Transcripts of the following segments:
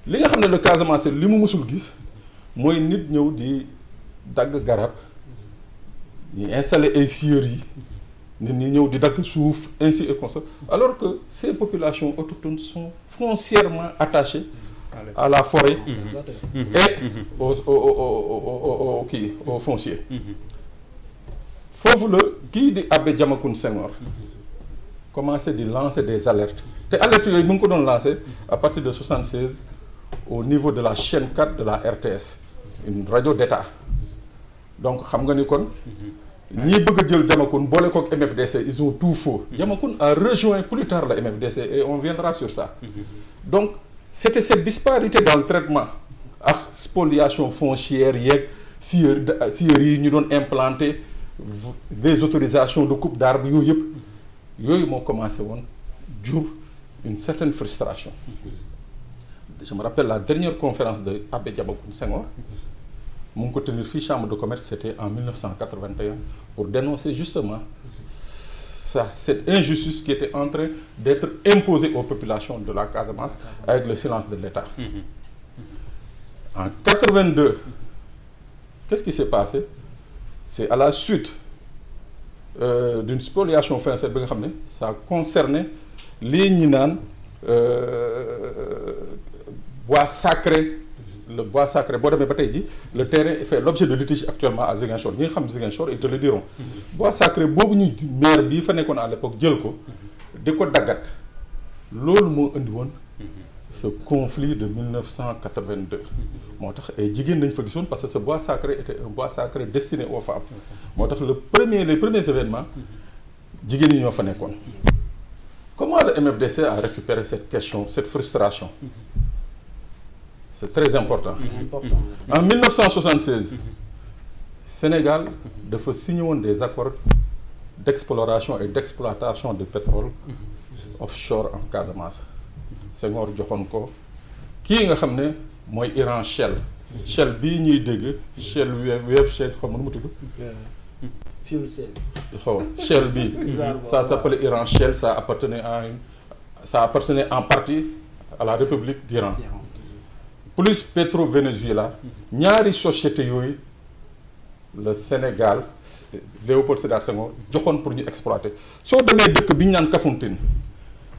li nga xam ne le Casamance li mu mësul gis mooy nit ñëw di dagg garab ñu installer ay scieries yi nit ñi ñëw di dagg suuf ainsi et consort alors que ces populations autochtones sont foncièrement attachées à la forêt et au foncier foofu la kii di Abbé Diamacoune Senghor commencé di lancer des alertes te alertes yooyu mu ngi ko doon lancer à partir de 76 au niveau de la chaîne 4 de la RTS une radio d'État donc xam nga ni kon ñii bëgg a jël Diamacoune boole kook MFDC ils ont tout faux Diamacoune a rejoint plus tard la MFDC et on viendra sur ça donc c'était cette disparité dans le traitement ak spoliation foncière yeeg scieurs yi ñu doon implanter des autorisations de coupe d'arbres yooyu moo commencé woon jur une certaine frustration je me rappelle la dernière conférence de Abbé Diamacoune Senghor mu ngi ko tenir fii chambre de commerce c'était en 1981 pour dénoncer justement cette injustice qui était en train d'être imposée aux populations de la Casamance avec le silence de l'État. En 82 qu'est-ce qui s'est passé? C'est à la suite d'une spoliation foncière bi nga xam ne ça concernait lii ñi naan bois sacré. Le bois sacré boo demee ba tey ji le terrain fait l'objet de litige actuellement à Ziguinchor ñi nga xam Ziguinchor ils te le diront bois sacré boobu ñu maire bii fa nekkoon à l'époque jël ko di ko daggat loolu moo indi woon ce conflit de 1982 moo tax ay jigéen nañ fa gisoon parce que ce bois sacré était un bois sacré destiné aux femmes moo tax les premiers événements jigéen ñi ñoo fa nekkoon. Comment le MFDC a récupéré cette question, cette frustration? C'est très important. En 1976, Sénégal dafa signé woon des accords d'exploration et d'exploitation de pétrole offshore en Casamance. Senghor joxoon ko kii nga xam ne mooy Iran Shell. Shell bii ñuy dégg Shell Wave Shell xaw ma nu mu tudd. Fuel Shell. xaw Shell bii. ça s'appelait Iran Shell, ça appartenait en partie à la République d'Iran. Plus Petro-Venezuela ñaari société yooyu le Sénégal Léopold Sédar Senghor joxoon pour ñu exploiter soo demee dëkk bi ñu naan Kafountine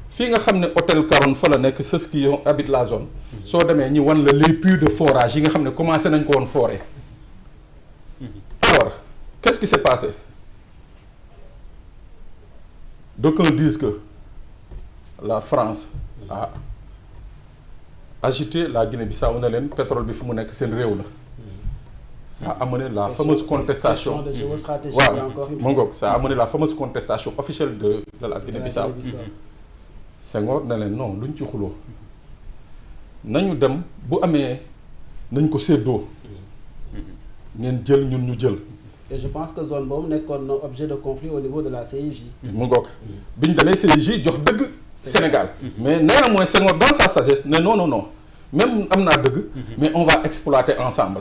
fii nga xam ne hôtel Caron fa la nekk ceux qui habitent la zone soo demee ñi wan la les puits de forage yi nga xam ne commencé nañ ko woon forer. Alors qu'est-ce qui s'est passé? D'aucuns disent que la France a agité la Guinée-Bissau ne leen pétrole bi fu mu nekk seen réew la. Ça a amené la fameuse contestation. waaw mu ngoog ça a amené la fameuse contestation officielle de la Guinée-Bissau. Senghor ne leen non luñ ci xuloo nañu dem bu amee nañ ko séddoo ngeen jël ñun ñu jël. Et je pense que zone boobu nekkoon na objet de conflit au niveau de la CIJ. mu ngoog biñ demee CIJ jox dëgg Sénégal. Mais néanmoins Senghor dans sa sagesse ne non même am naa dëgg. mais on va exploiter ensemble.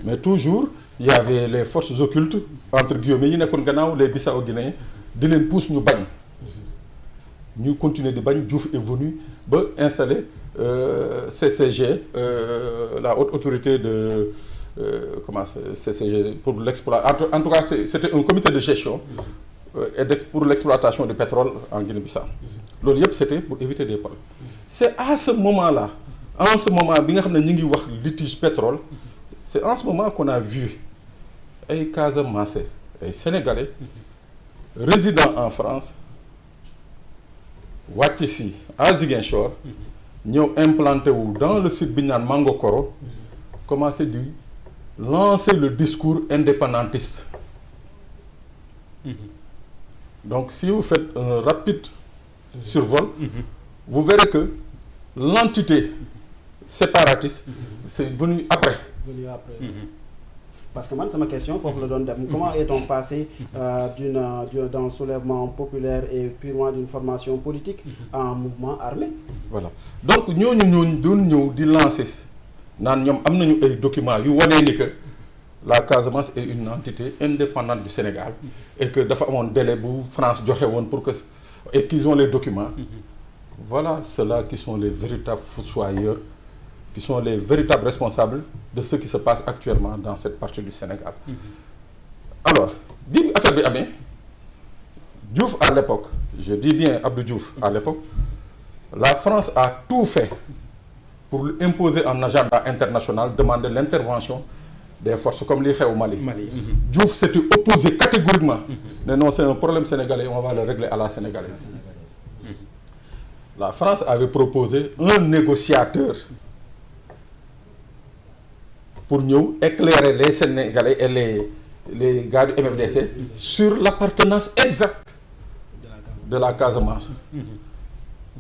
Mais toujours il y avait les forces occultes entre guillemets yi nekkoon gannaaw les Bissau-Guinéens di leen pousse ñu bañ. ñu continuer di bañ. Diouf est venu ba installer CCG la haute autorité de CCG pour l'exploit en tout cas c'était un comité de gestion pour l'exploitation du pétrole en Guinée-Bissau. Loolu yëpp c'était pour éviter des problèmes. C'est à ce moment-là en ce moment bi nga xam ne ñu ngi wax litige pétrole c'est en ce moment qu'on a vu ay Casamançais ay Sénégalais résidant en France wàcc si à Ziguinchor ñëw implanté wu dans le site bi ñu naan Mangokoro commencé di lancer le discours indépendantiste. Donc si vous faites un rapide survol, vous verrez que l'entité séparatiste c'est venu après. Parce que man sama question foofu la doon dem comment est-on passé d'un soulèvement populaire et purement d'une formation politique à un mouvement armé? Voilà donc ñooñu doon ñëw di lancer naan ñoom am nañu ay documents yu wane ni que la Casamance est une entité indépendante du Sénégal et que dafa amoon délai bu France joxe woon pour que et qu'ils ont les documents. Voilà ceux-là qui sont les véritables fossoyeurs qui sont les véritables responsables de ce qui se passe actuellement dans cette partie du Sénégal. Alors bi affaire bi amee Diouf à l'époque, je dis bien Abdou Diouf à l'époque, la France a tout fait pour lui imposer un agenda international, demander l'intervention des forces comme li xew Mali. Diouf s'était opposé catégoriquement. Mais non, c'est un problème sénégalais, on va le régler à la sénégalaise. La France avait proposé un négociateur pour ñëw éclairer les Sénégalais et les gars du MFDC sur l'appartenance exacte de la Casamance.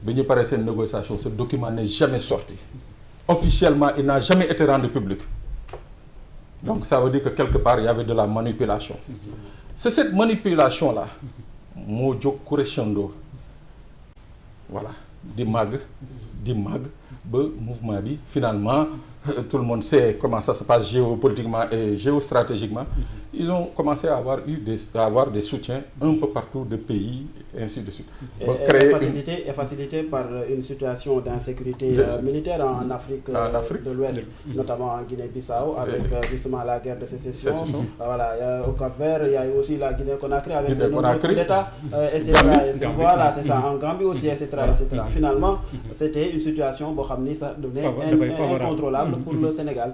Bi ñu paree seen négociation, ce document n'est jamais sorti. Officiellement, il n'a jamais été rendu public. Donc ça veut dire que quelque part, il y avait de la manipulation. C'est cette manipulation-là moo jóg crescendo. Voilà, di màgg ba mouvement bi finalement tout le monde sait comment ça se passe géopolitiquement et géostratégiquement. Ils ont commencé à avoir des soutiens un peu partout de pays, ainsi de suite. Et facilité par une situation d'insécurité militaire en Afrique de l'Ouest, notamment en Guinée-Bissau, avec justement la guerre de sécession. Voilà, au Cap-Vert, il y a aussi la Guinée-Conakry avec ses nombreux coups d'État, etc. Voilà, c'est ça. En Gambie aussi, etc. Finalement, c'était une situation, ça devenait incontrôlable pour le Sénégal.